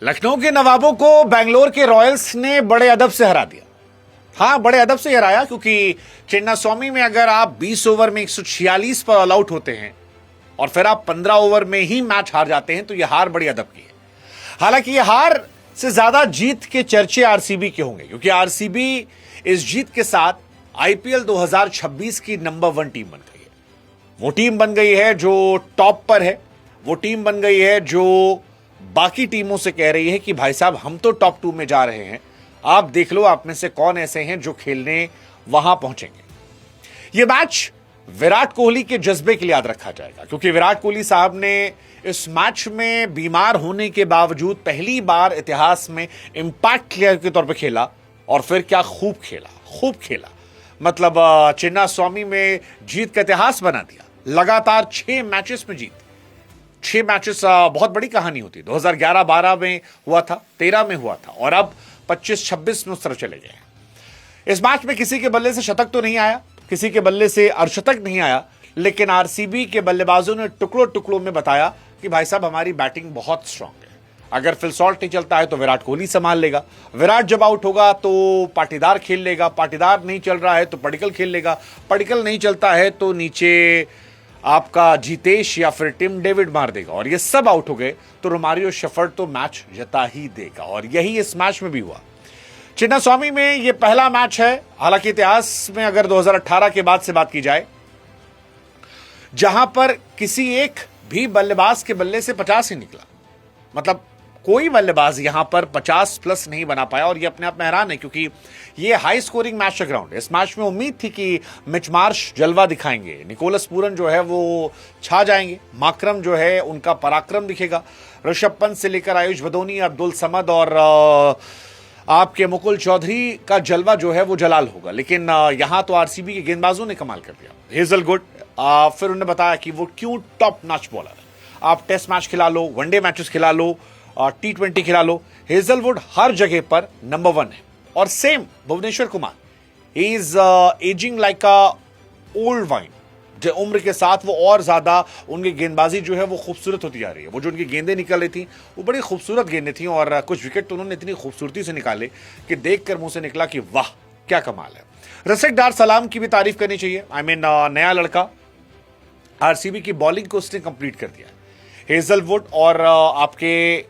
लखनऊ के नवाबों को बेंगलोर के रॉयल्स ने बड़े अदब से हरा दिया। हाँ, बड़े अदब से हराया क्योंकि चिन्नास्वामी में अगर आप 20 ओवर में 146 पर ऑल आउट होते हैं और फिर आप 15 ओवर में ही मैच हार जाते हैं तो यह हार बड़ी अदब की है। हालांकि यह हार से ज्यादा जीत के चर्चे आरसीबी के होंगे क्योंकि आरसीबी इस जीत के साथ आईपीएल 2026 की नंबर 1 टीम बन गई है। वो टीम बन गई है जो टॉप पर है। वो टीम बन गई है जो बाकी टीमों से कह रही है कि भाई साहब हम तो टॉप 2 में जा रहे हैं, आप देख लो आप में से कौन ऐसे हैं जो खेलने वहां पहुंचेंगे। यह मैच विराट कोहली के जज्बे के लिए याद रखा जाएगा क्योंकि विराट कोहली साहब ने इस मैच में बीमार होने के बावजूद पहली बार इतिहास में इंपैक्ट प्लेयर के तौर पर खेला और फिर क्या खूब खेला। मतलब चिन्नास्वामी में जीत का इतिहास बना दिया। लगातार 6 मैचेस में जीत। 6 मैचेस बहुत बड़ी कहानी होती है। 2011-12 में हुआ था, 13 में हुआ था और अब 25-26 में उस तरह चले गए हैं। इस मैच में किसी के बल्ले से शतक तो नहीं आया, किसी के बल्ले से अर्धशतक नहीं आया, लेकिन आरसीबी के बल्लेबाजों ने टुकड़ों टुकड़ों में बताया कि भाई साहब हमारी बैटिंग बहुत स्ट्रांग है। अगर फिल सॉल्ट नहीं चलता है तो विराट कोहली संभाल लेगा। विराट जब आउट होगा तो पाटीदार खेल लेगा। पाटीदार नहीं चल रहा है तो पडिक्कल खेल लेगा। पडिक्कल नहीं चलता है तो नीचे आपका जीतेश या फिर टिम डेविड मार देगा और ये सब आउट हो गए तो रोमारियो शेफर्ड तो मैच जिता ही देगा और यही इस मैच में भी हुआ। चिन्नास्वामी में यह पहला मैच है, हालांकि इतिहास में अगर 2018 के बाद से बात की जाए, जहां पर किसी एक भी बल्लेबाज के बल्ले से 50 ही निकला। मतलब कोई बल्लेबाज यहां पर 50 प्लस नहीं बना पाया और यह अपने आप में हैरान है क्योंकि यह हाई स्कोरिंग मैच का ग्राउंड है। इस मैच में उम्मीद थी कि मिच मार्श जलवा दिखाएंगे, निकोलस पूरन जो है वो छा जाएंगे, माकरम जो है उनका पराक्रम दिखेगा, ऋषभ पंत से लेकर आयुष बदोनी, अब्दुल समद और आपके मुकुल चौधरी का जलवा जो है वो जलाल होगा। लेकिन यहां तो आरसीबी के गेंदबाजों ने कमाल कर दिया। हेजलवुड फिर उन्होंने बताया कि वो क्यों टॉप नॉच बॉलर है। आप टेस्ट मैच खिला लो, वनडे मैचेस खिला लो, T20 खिला लो, हेजलवुड हर जगह पर नंबर 1 है। और same Bhuvneshwar Kumar, he is aging like a old wine. जो उम्र के साथ वो और ज्यादा उनकी गेंदबाजी जो है वो खूबसूरत होती जा रही है। वो जो उनकी गेंदें निकल रही थी वो बड़ी खूबसूरत गेंदें थी और कुछ विकेट तो उन्होंने इतनी खूबसूरती से निकाले कि देखकर मुंह से निकला कि वाह क्या कमाल है। रसिक डार सलाम की भी तारीफ करनी चाहिए। आई मीन नया लड़का, आरसीबी की बॉलिंग को उसने कंप्लीट कर दिया। हेजलवुड और आपके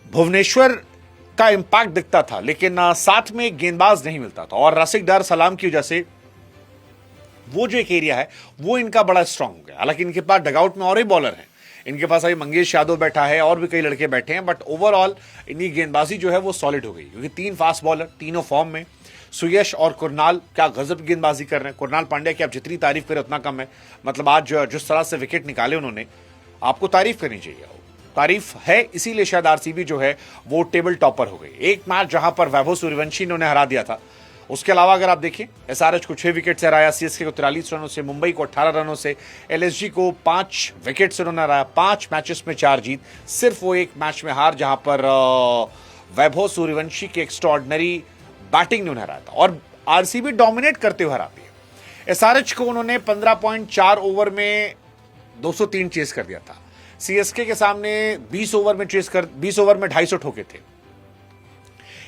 भुवनेश्वर का इंपैक्ट दिखता था लेकिन साथ में एक गेंदबाज नहीं मिलता था और रसिक डार सलाम की वजह से वो जो एक एरिया है वो इनका बड़ा स्ट्रांग हो गया। हालांकि इनके पास डगआउट में और ही बॉलर हैं, इनके पास अभी मंगेश यादव बैठा है और भी कई लड़के बैठे हैं, बट ओवरऑल इनकी गेंदबाजी जो है वो सॉलिड हो गई क्योंकि 3 फास्ट बॉलर, तीनों फॉर्म में। सुयश और कुरनाल क्या गजब गेंदबाजी कर रहे हैं। कुरनाल पांड्या की आप जितनी तारीफ करें उतना कम है। मतलब आज जिस तरह से विकेट निकाले उन्होंने, आपको तारीफ करनी चाहिए। तारीफ है, इसीलिए शायद आरसीबी जो है वो टेबल टॉपर हो गई। एक मैच जहां पर वैभव सूर्यवंशी ने उन्हें हरा दिया था, उसके अलावा अगर आप देखिए एसआरएच को 6 विकेट से हराया, सीएसके को 43 रनों से, मुंबई को 18 रनों से, एलएसजी को 5 विकेट से उन्होंने हराया। 5 मैचेस में 4 जीत, सिर्फ वो एक मैच में हार जहां पर वैभव सूर्यवंशी की एक्स्ट्राऑर्डिनरी बैटिंग ने उन्हें हराया था और आरसीबी डोमिनेट करते हुए हराती है। एसआरएच को उन्होंने 15.4 ओवर में 203 चेस कर दिया था। सीएसके के सामने 20 ओवर में 250 ठोके थे।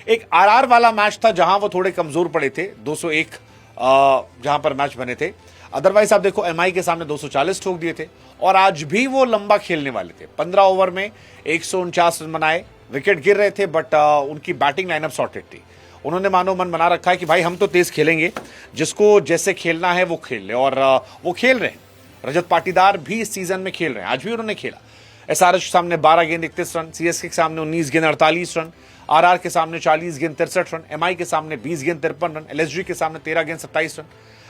एक आरआर वाला मैच था जहां वो थोड़े कमजोर पड़े थे, 201 जहां पर मैच बने थे। अदरवाइज आप देखो एमआई के सामने 240 ठोक दिए थे और आज भी वो लंबा खेलने वाले थे। 15 ओवर में 149 रन बनाए, विकेट गिर रहे थे बट उनकी बैटिंग लाइनअप सॉर्टेड थी। उन्होंने मानो मन बना रखा है कि भाई हम तो तेज खेलेंगे, जिसको जैसे खेलना है वो खेल ले और वो खेल रहे हैं। रजत पाटीदार भी इस सीजन में खेल रहे हैं, आज भी उन्होंने खेला। एसआरएच के सामने 12 गेंद 31 रन, सीएसके के सामने 19 गेंद 48 रन, आरआर के सामने 40 गेंद 63 रन, एमआई के सामने 20 गेंद 53 रन, एलएसजी के सामने 13 गेंद 27 रन।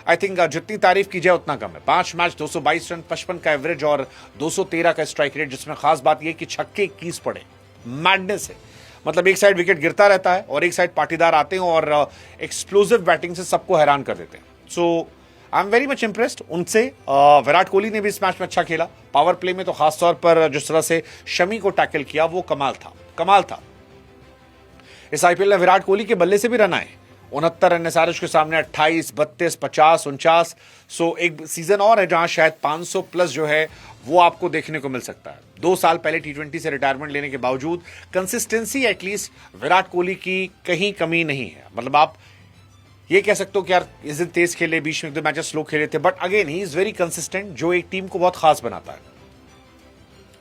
आई थिंक जितनी तारीफ की जाए उतना कम है। 5 मैच 222 रन, 55 का एवरेज और 213 का स्ट्राइक रेट, जिसमें खास बात यह कि छक्के 21 पड़े। मैडनेस है। मतलब एक साइड विकेट गिरता रहता है और एक साइड पाटीदार आते हैं और एक्सप्लोसिव बैटिंग से सबको हैरान कर देते हैं। So I am very much impressed उनसे। विराट कोहली ने भी इस मैच में अच्छा खेला। पावर प्ले में तो खासतौर पर जिस तरह से शमी को टैकल किया वो कमाल था। इस आईपीएल में विराट कोहली के बल्ले से भी रन आए 69 एनएसआरएच के सामने 28, 32, 50, 49। सो एक सीजन और है जहां शायद 500 प्लस जो है वो आपको देखने को मिल सकता है। 2 साल पहले टी20 से रिटायरमेंट लेने के बावजूद कंसिस्टेंसी एटलीस्ट विराट कोहली की कहीं कमी नहीं है। मतलब आप ये कह सकते हो कि यार इस दिन तेज खेले, बीच में 1-2 मैचेस स्लो खेले थे, but again he is very consistent, जो एक टीम को बहुत खास बनाता है।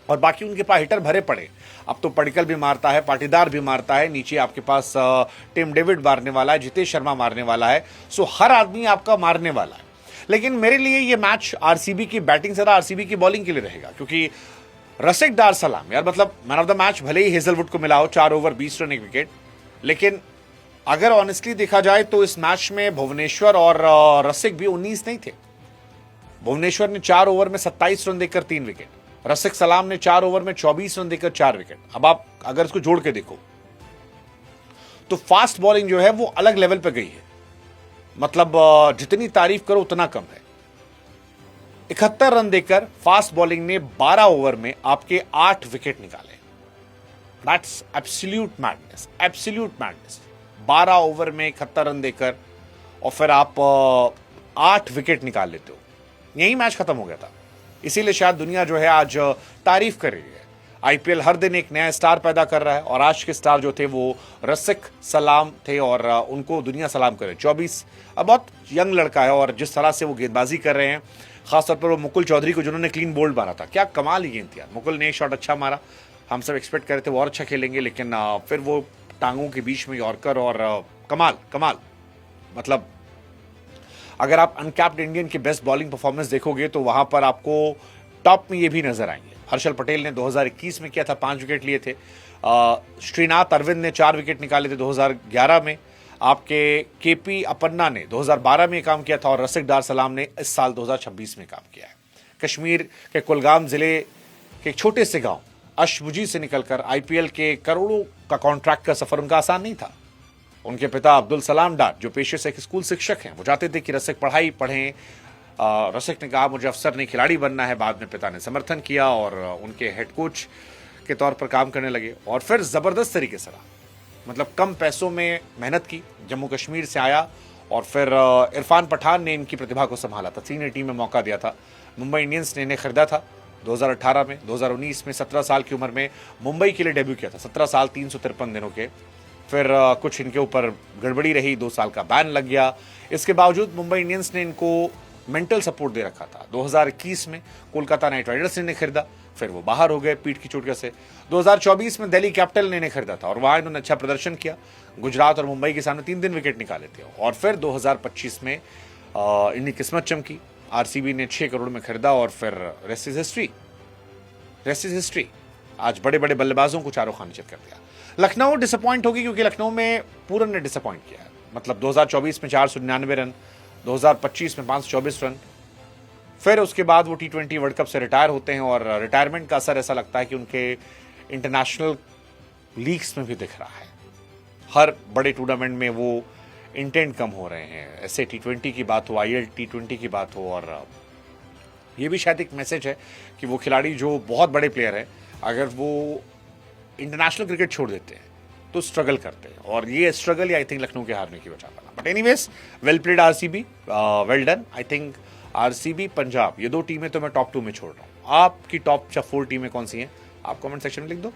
और बाकी उनके पास हिटर भरे पड़े। अब तो पडिक्कल भी मारता है, पाटीदार भी मारता है, नीचे आपके पास टिम डेविड मारने वाला है, जितेश शर्मा मारने वाला है। सो हर आदमी आपका मारने वाला है। लेकिन मेरे लिए ये मैच आरसीबी की बैटिंग से आरसीबी की बॉलिंग के लिए रहेगा, क्योंकि रसिक डार सलाम यार, मतलब मैन ऑफ द मैच भले ही हेजलवुड को मिला हो, 4 ओवर 20 रन 1 विकेट, लेकिन अगर ऑनेस्टली देखा जाए तो इस मैच में भुवनेश्वर और रसिक भी 19 नहीं थे। भुवनेश्वर ने 4 ओवर में 27 रन देकर 3 विकेट, रसिक सलाम ने 4 ओवर में 24 रन देकर 4 विकेट। अब आप अगर इसको जोड़ के देखो तो फास्ट बॉलिंग जो है वो अलग लेवल पे गई है। मतलब जितनी तारीफ करो उतना कम है। 71 रन देकर फास्ट बॉलिंग ने 12 ओवर में आपके 8 विकेट निकाले। That's absolute madness, absolute madness. 12 over में 71 रन देकर और फिर आप 8 विकेट निकाल लेते हो, यही मैच खत्म हो गया था। इसीलिए शायद दुनिया जो है आज तारीफ कर रही है। आईपीएल हर दिन एक नया स्टार पैदा कर रहा है और आज के स्टार जो थे वो रसिक सलाम थे और उनको दुनिया सलाम करे। 24 अब बहुत यंग लड़का है और जिस तरह से वो गेंदबाजी कर रहे हैं, खासतौर पर वो मुकुल चौधरी को जिन्होंने क्लीन बोल्ड मारा था, क्या कमाल ही गेंद थी यार। मुकुल ने एक शॉट अच्छा मारा, हम सब एक्सपेक्ट कर रहे थे वो और अच्छा खेलेंगे, लेकिन फिर वो टांगों के बीच में यॉर्कर और कमाल कमाल। मतलब अगर आप अनकैप्ड इंडियन की बेस्ट बॉलिंग परफॉर्मेंस देखोगे तो वहां पर आपको टॉप में ये भी नजर आएंगे। हर्षल पटेल ने 2021 में किया था, 5 विकेट लिए थे। श्रीनाथ अरविंद ने 4 विकेट निकाले थे 2011 में। आपके केपी अपन्ना ने 2012 में काम किया था और रसिक डार सलाम ने इस साल 2026 में काम किया है। कश्मीर के कुलगाम जिले के एक छोटे से गांव अशमुजी से निकलकर आईपीएल के करोड़ों का कॉन्ट्रैक्ट का सफर उनका आसान नहीं था। उनके पिता अब्दुल सलाम डार जो पेशे से एक स्कूल शिक्षक हैं, वो चाहते थे कि रसिक पढ़ाई पढ़ें। रसिक ने कहा मुझे अफसर नहीं खिलाड़ी बनना है। बाद में पिता ने समर्थन किया और उनके हेड कोच के तौर पर काम करने लगे और फिर जबरदस्त तरीके से रहा। मतलब कम पैसों में मेहनत की, जम्मू कश्मीर से आया और फिर इरफान पठान ने इनकी प्रतिभा को संभाला था, सीनियर टीम में मौका दिया था। मुंबई इंडियंस ने इन्हें खरीदा था 2018 में। 2019 में 17 साल की उम्र में मुंबई के लिए डेब्यू किया था, 17 साल 353 दिनों के। फिर कुछ इनके ऊपर गड़बड़ी रही, 2 साल का बैन लग गया। इसके बावजूद मुंबई इंडियंस ने इनको मेंटल सपोर्ट दे रखा था। 2021 में कोलकाता नाइट राइडर्स ने इन्हें खरीदा, फिर वो बाहर हो गए पीठ की चोट से। 2024 में दिल्ली कैपिटल ने इन्हें खरीदा था और वहां इन्होंने अच्छा प्रदर्शन किया। गुजरात और मुंबई के सामने 3 विकेट निकाले थे और फिर 2025 में इनकी किस्मत चमकी। आरसीबी ने 6 करोड़ में खरीदा और फिर rest is history, rest is history. आज बड़े बड़े बल्लेबाजों को चारों खाने चित कर दिया। लखनऊ डिसअपॉइंट होगी क्योंकि लखनऊ में पूरन ने डिसअपॉइंट किया है। मतलब 2024 में 499 रन, 2025 में 524 रन। फिर उसके बाद वो टी20 वर्ल्ड कप से रिटायर होते हैं और रिटायरमेंट का असर ऐसा लगता है कि उनके इंटरनेशनल लीग्स में भी दिख रहा है। हर बड़े टूर्नामेंट में वो इंटेंट कम हो रहे हैं। ऐसे टी20 की बात हो, आईएल टी20 की बात हो, और ये भी शायद एक मैसेज है कि वो खिलाड़ी जो बहुत बड़े प्लेयर हैं, अगर वो इंटरनेशनल क्रिकेट छोड़ देते हैं तो स्ट्रगल करते हैं और ये स्ट्रगल आई थिंक लखनऊ के हारने की वजह बना। But anyways well played RCB, well done. I think RCB Punjab ये 2 टीमें तो मैं टॉप 2 में छोड़ रहा हूँ। आपकी टॉप 4 टीमें कौन सी हैं आप कमेंट सेक्शन में लिख दो।